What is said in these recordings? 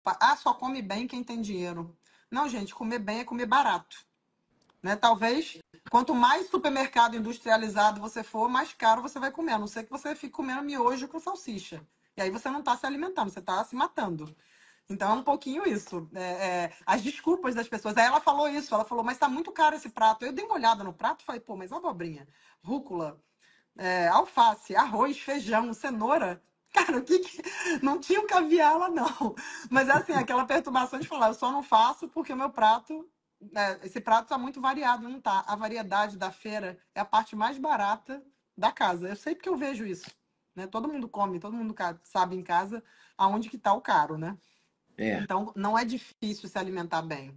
Ah, só come bem quem tem dinheiro. Não, gente, comer bem é comer barato, né? Talvez, quanto mais supermercado industrializado você for, mais caro você vai comer. A não ser que você fique comendo miojo com salsicha. E aí você não está se alimentando, você está se matando. Então é um pouquinho isso. As desculpas das pessoas. Aí ela falou isso, ela falou, mas tá muito caro esse prato. Eu dei uma olhada no prato e falei, pô, mas abobrinha, rúcula, alface, arroz, feijão, cenoura. Cara, Não tinha um caviar lá, não. Mas é assim, aquela perturbação de falar, eu só não faço porque o meu prato, esse prato tá muito variado, não tá? A variedade da feira é a parte mais barata da casa. Eu sei porque eu vejo isso, né? Todo mundo come, todo mundo sabe em casa aonde que tá o caro, né? É. Então, não é difícil se alimentar bem.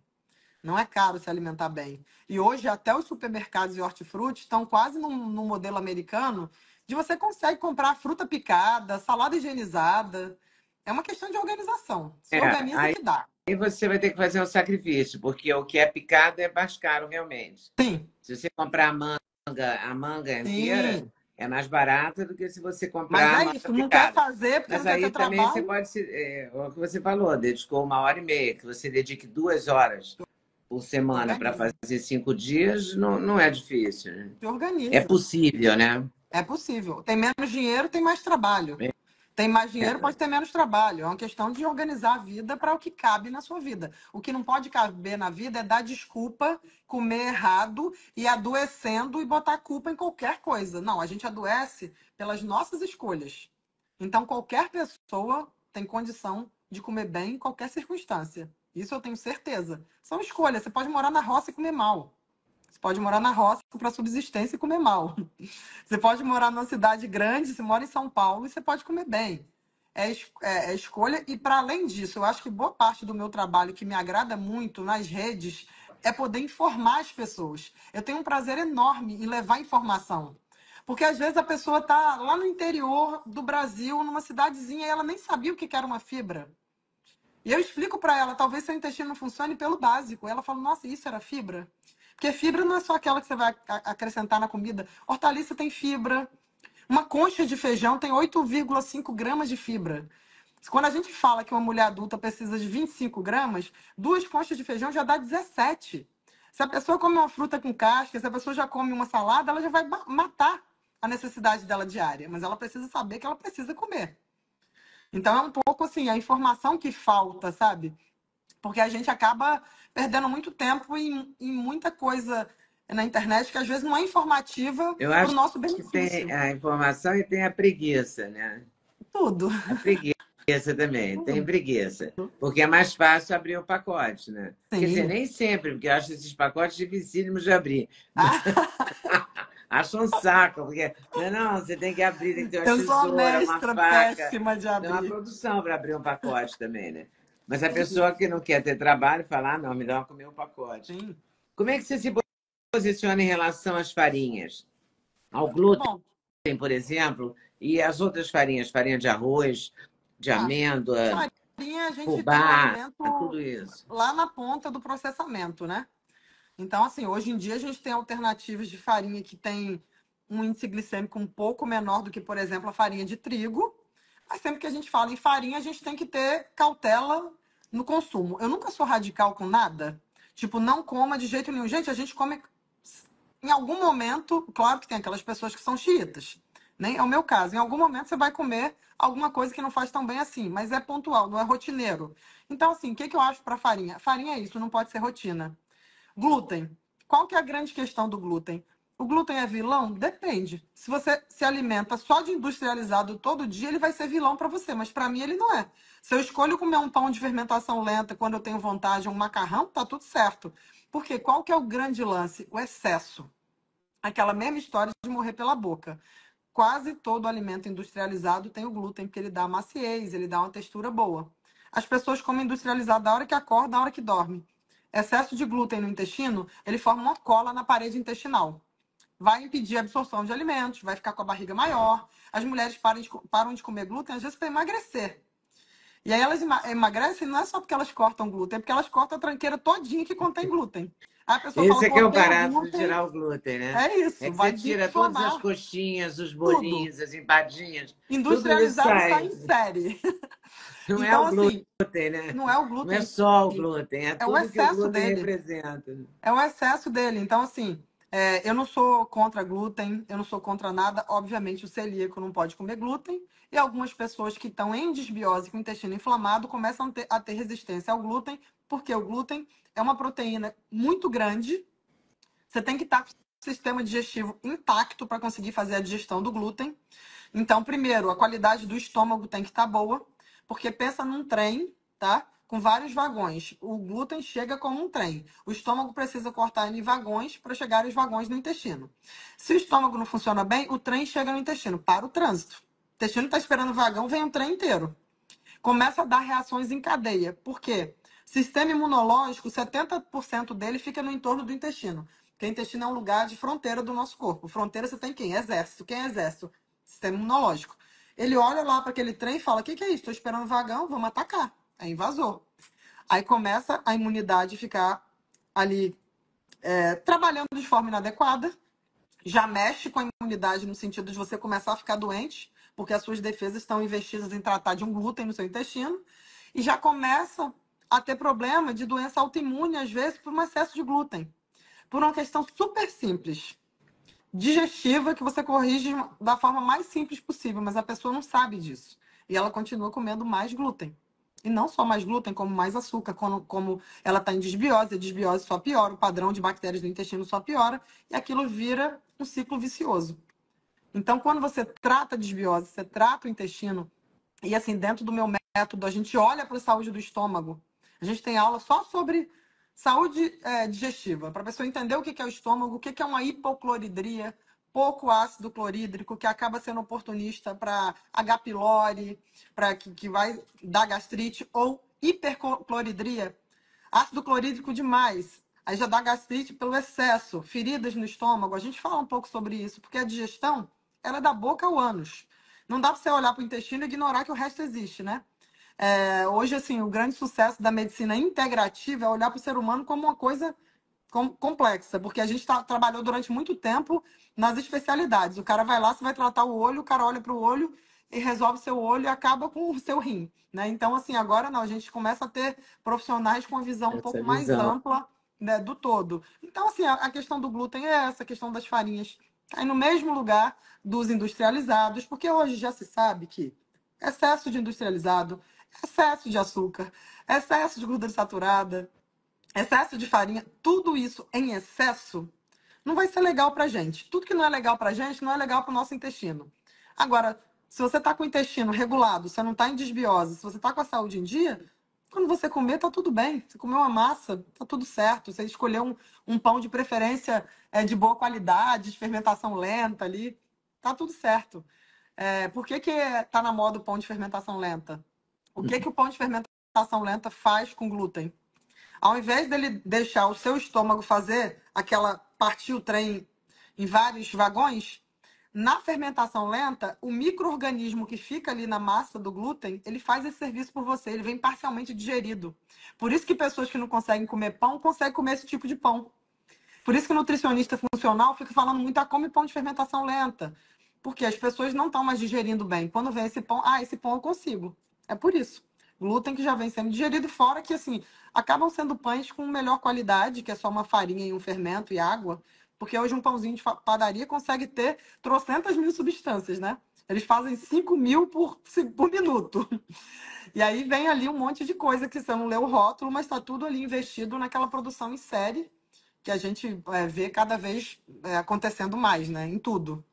Não é caro se alimentar bem. E hoje, até os supermercados e hortifruti estão quase num modelo americano de você consegue comprar fruta picada, salada higienizada. É uma questão de organização. Se organiza Aí que dá. você vai ter que fazer um sacrifício, porque o que é picado é mais caro realmente. Sim, Se você comprar a manga inteira, sim. é mais barata do que se você Mas comprar a é manga isso. Não quer picada. fazer porque Mas não quer ter aí também você trabalho. pode se, o que você falou, dedicou 1h30, que você dedique 2 horas por semana para Organiza. fazer 5 dias, não, não é difícil, né? Se É organiza. possível, né? É possível. Tem menos dinheiro, tem mais trabalho. Tem mais dinheiro, pode ter menos trabalho. É uma questão de organizar a vida para o que cabe na sua vida. O que não pode caber na vida é dar desculpa, comer errado e adoecendo e botar culpa em qualquer coisa. Não, a gente adoece pelas nossas escolhas. Então, qualquer pessoa tem condição de comer bem em qualquer circunstância. Isso eu tenho certeza. São escolhas. Você pode morar na roça e comer mal. Você pode morar na roça para subsistência e comer mal. Você pode morar numa cidade grande, você mora em São Paulo e você pode comer bem. É escolha. E, para além disso, eu acho que boa parte do meu trabalho que me agrada muito nas redes é poder informar as pessoas. Eu tenho um prazer enorme em levar informação. Porque, às vezes, a pessoa está lá no interior do Brasil, numa cidadezinha, e ela nem sabia o que era uma fibra. E eu explico para ela, talvez seu intestino não funcione pelo básico. Ela fala, nossa, isso era fibra? Porque fibra não é só aquela que você vai acrescentar na comida. Hortaliça tem fibra. Uma concha de feijão tem 8,5 gramas de fibra. Quando a gente fala que uma mulher adulta precisa de 25 gramas, 2 conchas de feijão já dá 17. Se a pessoa come uma fruta com casca, se a pessoa já come uma salada, ela já vai matar a necessidade dela diária. Mas ela precisa saber que ela precisa comer. Então é um pouco assim, a informação que falta, sabe? Porque a gente acaba perdendo muito tempo em muita coisa na internet que às vezes não é informativa Eu para o acho nosso que tem benefício. a informação e tem a preguiça, né? Tudo. A preguiça também, tem Tudo. preguiça. Porque é mais fácil abrir o pacote, né? Quer dizer, Sim. nem sempre, porque eu acho esses pacotes dificílimos de abrir. Mas Ah, acho um saco, porque não, você tem que abrir, tem que ter uma eu sou uma tesoura, uma mestra faca. péssima de Tem uma abrir. produção para abrir um pacote também, né? Mas a pessoa que não quer ter trabalho fala, não, melhor comer um pacote. Sim. Como é que você se posiciona em relação às farinhas? Ao glúten, Bom, por exemplo, e as outras farinhas, farinha de arroz, de tá. amêndoa, Farinha, a gente tem o fubá, alimento tudo isso. lá na ponta do processamento, né? Então, assim, hoje em dia a gente tem alternativas de farinha que tem um índice glicêmico um pouco menor do que, por exemplo, a farinha de trigo. Mas sempre que a gente fala em farinha, a gente tem que ter cautela no consumo. Eu nunca sou radical com nada. Tipo, não coma de jeito nenhum. Gente, a gente come em algum momento, claro que tem aquelas pessoas que são xiitas, nem é o meu caso. Em algum momento você vai comer alguma coisa que não faz tão bem assim, mas é pontual, não é rotineiro. Então, assim, o que eu acho para farinha? Farinha é isso, não pode ser rotina. Glúten. Qual que é a grande questão do glúten? O glúten é vilão? Depende. Se você se alimenta só de industrializado todo dia, ele vai ser vilão para você, mas para mim ele não é. Se eu escolho comer um pão de fermentação lenta quando eu tenho vontade, um macarrão, tá tudo certo. Porque qual que é o grande lance? O excesso. Aquela mesma história de morrer pela boca. Quase todo alimento industrializado tem o glúten, porque ele dá maciez, ele dá uma textura boa. As pessoas comem industrializado da hora que acorda, da hora que dorme. Excesso de glúten no intestino, ele forma uma cola na parede intestinal. Vai impedir a absorção de alimentos, vai ficar com a barriga maior. As mulheres param de comer glúten, às vezes, para emagrecer. E aí elas emagrecem não é só porque elas cortam glúten, é porque elas cortam a tranqueira todinha que contém glúten. Aí a pessoa fala, Esse é que é o cortei o barato de glúten. tirar o glúten, né? É É isso, que você vai tira todas as desinflamar coxinhas, os tudo. bolinhos, as empadinhas, tudo isso Industrializado sai sai. em série. Não é Então, o assim, glúten, né? não é o Não é glúten em só o si, glúten, é é o tudo que o excesso glúten dele. representa. É o excesso dele. Então, assim, eu não sou contra glúten, eu não sou contra nada. Obviamente, o celíaco não pode comer glúten. E algumas pessoas que estão em desbiose com o intestino inflamado começam a ter resistência ao glúten, porque o glúten é uma proteína muito grande. Você tem que estar com o sistema digestivo intacto para conseguir fazer a digestão do glúten. Então, primeiro, a qualidade do estômago tem que estar boa, porque pensa num trem, tá? Com vários vagões. O glúten chega como um trem. O estômago precisa cortar ele em vagões para chegar os vagões no intestino. Se o estômago não funciona bem, o trem chega no intestino, para o trânsito. O intestino está esperando o vagão, vem um trem inteiro. Começa a dar reações em cadeia. Por quê? Sistema imunológico, 70% dele fica no entorno do intestino. Porque o intestino é um lugar de fronteira do nosso corpo. Fronteira você tem quem? Exército. Quem é exército? Sistema imunológico. Ele olha lá para aquele trem e fala: o que é isso? Estou esperando o vagão, vamos atacar. É invasor. Aí começa a imunidade ficar ali trabalhando de forma inadequada, já mexe com a imunidade no sentido de você começar a ficar doente, porque as suas defesas estão investidas em tratar de um glúten no seu intestino, e já começa a ter problema de doença autoimune, às vezes, por um excesso de glúten. Por uma questão super simples, digestiva, que você corrige da forma mais simples possível, mas a pessoa não sabe disso. E ela continua comendo mais glúten. E não só mais glúten, como mais açúcar, como ela está em desbiose, a desbiose só piora, o padrão de bactérias do intestino só piora, e aquilo vira um ciclo vicioso. Então, quando você trata a desbiose, você trata o intestino, e assim, dentro do meu método, a gente olha para a saúde do estômago. A gente tem aula só sobre saúde digestiva, para a pessoa entender o que é o estômago, o que é uma hipocloridria, pouco ácido clorídrico, que acaba sendo oportunista para H. pylori, para que vai dar gastrite, ou hipercloridria, ácido clorídrico demais. Aí já dá gastrite pelo excesso, feridas no estômago. A gente fala um pouco sobre isso, porque a digestão, ela é da boca ao ânus. Não dá para você olhar para o intestino e ignorar que o resto existe, né? Hoje, assim, o grande sucesso da medicina integrativa é olhar para o ser humano como uma coisa complexa, porque a gente trabalhou durante muito tempo nas especialidades. O cara vai lá, você vai tratar o olho, o cara olha para o olho e resolve seu olho e acaba com o seu rim, né? Então, assim, agora não, a gente começa a ter profissionais com uma visão um Essa pouco mais visão. ampla, né, do todo. Então, assim, a questão do glúten é essa, a questão das farinhas cai no mesmo lugar dos industrializados, porque hoje já se sabe que excesso de industrializado, excesso de açúcar, excesso de gordura saturada, excesso de farinha, tudo isso em excesso não vai ser legal pra gente. Tudo que não é legal pra gente não é legal pro nosso intestino. Agora, se você tá com o intestino regulado, você não tá em desbiose, se você tá com a saúde em dia, quando você comer, tá tudo bem. Você comeu uma massa, tá tudo certo. Você escolheu um pão de preferência de boa qualidade, de fermentação lenta ali, tá tudo certo. Por que tá na moda o pão de fermentação lenta? O que o pão de fermentação lenta faz com glúten? Ao invés dele deixar o seu estômago fazer aquela partir o trem em vários vagões, na fermentação lenta, o micro-organismo que fica ali na massa do glúten, ele faz esse serviço por você, ele vem parcialmente digerido. Por isso que pessoas que não conseguem comer pão, conseguem comer esse tipo de pão. Por isso que o nutricionista funcional fica falando muito, come pão de fermentação lenta. Porque as pessoas não estão mais digerindo bem. Quando vem esse pão, esse pão eu consigo. É por isso. Glúten que já vem sendo digerido, fora que, assim, acabam sendo pães com melhor qualidade, que é só uma farinha e um fermento e água. Porque hoje um pãozinho de padaria consegue ter trocentas mil substâncias, né? Eles fazem 5.000 por minuto. E aí vem ali um monte de coisa que você não lê o rótulo, mas está tudo ali investido naquela produção em série que a gente vê cada vez acontecendo mais, né? Em tudo.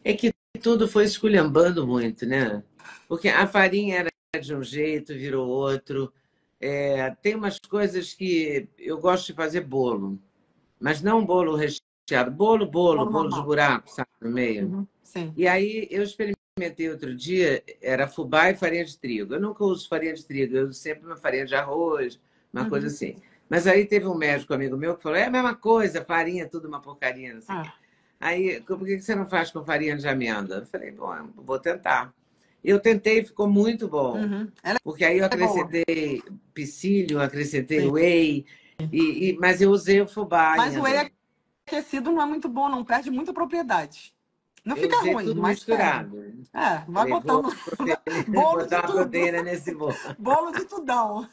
É que tudo foi esculhambando muito, né? Porque a farinha era de um jeito, virou outro. Tem umas coisas que eu gosto de fazer bolo, mas não bolo recheado, Bolo bolo de normal. buraco, sabe, no meio. Uhum, sim. E aí eu experimentei outro dia, era fubá e farinha de trigo. Eu nunca uso farinha de trigo, eu uso sempre uma farinha de arroz, uma coisa Uhum. assim. Mas aí teve um médico amigo meu que falou: é a mesma coisa, farinha, é tudo uma porcaria, não sei o quê. Ah. Aí, por que você não faz com farinha de amêndoa? Eu falei: bom, eu vou tentar. Eu tentei, ficou muito bom. Uhum. Ela Porque aí eu é boa. acrescentei psyllium, acrescentei Sim. whey, mas eu usei o fubá Mas o whey ainda. aquecido não é muito bom, não perde muita propriedade. Não Eu fica usei ruim, tudo mas serve. misturado. É, vai Falei, vou botando bolo de botar uma tudo. proteína nesse bolo. Bolo de tudão.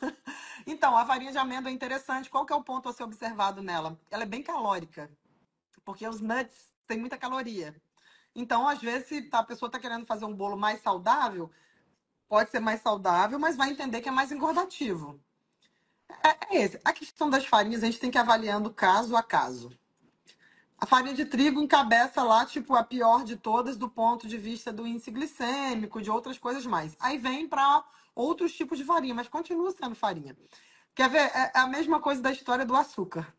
Então, a farinha de amêndoa é interessante. Qual que é o ponto a ser observado nela? Ela é bem calórica, porque os nuts têm muita caloria. Então, às vezes, se a pessoa está querendo fazer um bolo mais saudável, pode ser mais saudável, mas vai entender que é mais engordativo. É esse. A questão das farinhas, a gente tem que ir avaliando caso a caso. A farinha de trigo encabeça lá, tipo, a pior de todas do ponto de vista do índice glicêmico, de outras coisas mais. Aí vem para outros tipos de farinha, mas continua sendo farinha. Quer ver? É a mesma coisa da história do açúcar.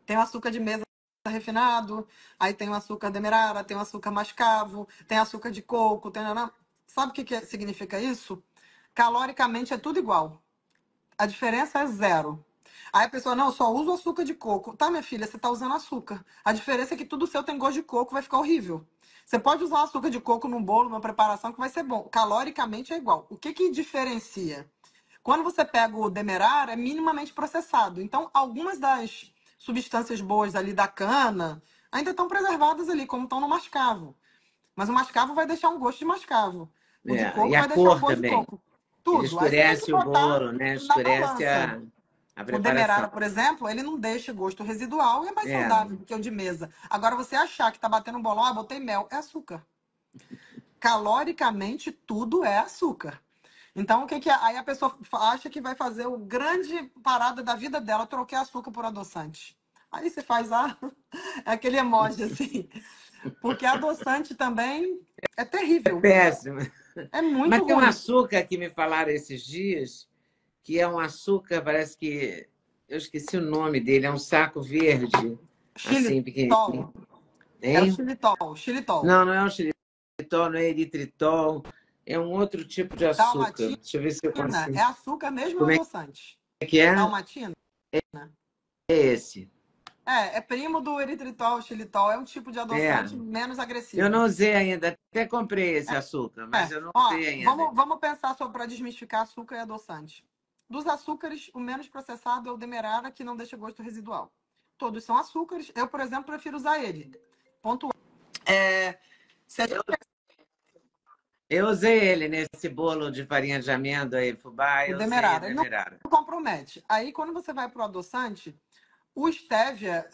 Tem o açúcar de mesa refinado, aí tem o açúcar demerara, tem o açúcar mascavo, tem açúcar de coco, tem... Sabe o que significa isso? Caloricamente é tudo igual. A diferença é zero. Aí a pessoa, não, eu só uso açúcar de coco. Tá, minha filha, você tá usando açúcar. A diferença é que tudo seu tem gosto de coco, vai ficar horrível. Você pode usar açúcar de coco num bolo, numa preparação que vai ser bom. Caloricamente é igual. O que que diferencia? Quando você pega o demerara, é minimamente processado. Então, algumas das substâncias boas ali da cana ainda estão preservadas ali, como estão no mascavo. Mas o mascavo vai deixar um gosto de mascavo. O de E coco a vai deixar um cor gosto de também. coco. Ele Tudo. Aí você tem que escurece o botar bolo, né? na Escurece balança. a O preparação. demerara, por exemplo, ele não deixa gosto residual e é mais É, saudável do que o de mesa. Agora, você achar que tá batendo um bolão, botei mel, é açúcar. Caloricamente, tudo é açúcar. Então, o que que é? Aí a pessoa acha que vai fazer o grande parada da vida dela, troquei açúcar por adoçante. Aí você faz é aquele emoji assim. Porque adoçante também é é terrível. péssimo. É Mas muito tem um ruim. açúcar que me falaram esses dias, que é um açúcar, parece que. Eu esqueci o nome dele, é um saco verde, assim, Xilitol. pequenininho. É o Hein? xilitol. Xilitol. Não, não é um xilitol, não é eritritol. É um outro tipo de açúcar. Dalmatina Deixa eu ver se eu é consigo. açúcar mesmo ou Como é adoçante? que é? Dalmatina? É esse. É primo do eritritol, xilitol. É um tipo de É. adoçante menos Eu não agressivo. usei ainda. Até comprei esse açúcar, mas eu não Ó, usei ainda. vamos pensar só para desmistificar açúcar e adoçante. Dos açúcares, o menos processado é o demerara, que não deixa gosto residual. Todos são açúcares. Eu, por exemplo, prefiro usar ele. Ponto A. Se a gente Eu usei ele nesse bolo de farinha de amêndoa e fubá, o eu usei o demerara, ele não demerara. compromete. Aí, quando você vai para o adoçante, o stevia,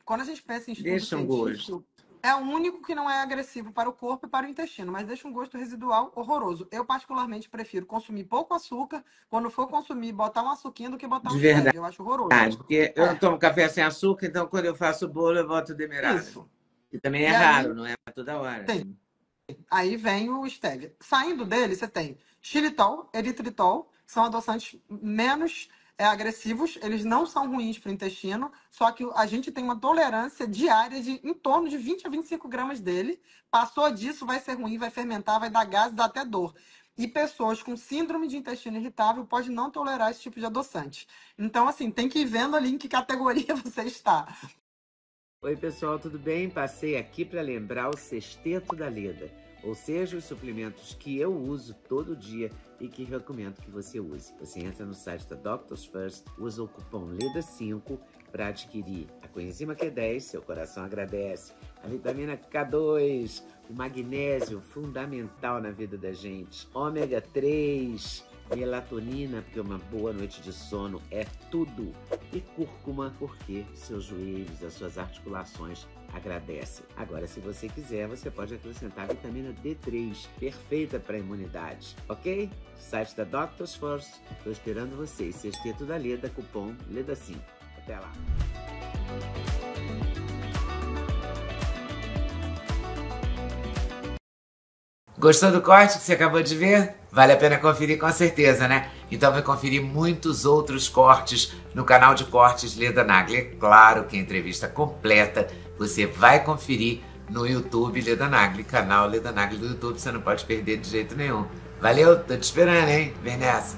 quando a gente pensa em estudo Deixa um gosto. científico, é o único que não é agressivo para o corpo e para o intestino, mas deixa um gosto residual horroroso. Eu, particularmente, prefiro consumir pouco açúcar, quando for consumir, botar um açuquinho do que botar um De stevia. verdade. Eu acho horroroso. Porque eu não É, tomo café sem açúcar, então quando eu faço bolo, eu boto demerara. isso. E também é E raro, aí, não é toda hora. tem. Aí vem o stevia. Saindo dele, você tem xilitol, eritritol, que são adoçantes menos agressivos, eles não são ruins para o intestino, só que a gente tem uma tolerância diária de em torno de 20 a 25 gramas dele. Passou disso, vai ser ruim, vai fermentar, vai dar gases, dá até dor. E pessoas com síndrome de intestino irritável podem não tolerar esse tipo de adoçante. Então, assim, tem que ir vendo ali em que categoria você está. Oi, pessoal, tudo bem? Passei aqui para lembrar o sexteto da Leda, ou seja, os suplementos que eu uso todo dia e que recomendo que você use. Você entra no site da Doctors First, usa o cupom LEDA5 para adquirir a coenzima Q10, seu coração agradece, a vitamina K2, o magnésio, fundamental na vida da gente, ômega 3, melatonina, porque uma boa noite de sono é tudo. E cúrcuma, porque seus joelhos, as suas articulações agradecem. Agora, se você quiser, você pode acrescentar a vitamina D3, perfeita para a imunidade, ok? Site da Doctors First, estou esperando vocês. Sexteto da Leda, cupom LEDA5. Até lá! Gostou do corte que você acabou de ver? Vale a pena conferir com certeza, né? Então vai conferir muitos outros cortes no canal de cortes Leda Nagli. É claro que a entrevista completa você vai conferir no YouTube Leda Nagli, canal Leda Nagli do YouTube, você não pode perder de jeito nenhum. Valeu, tô te esperando, hein? Vem nessa!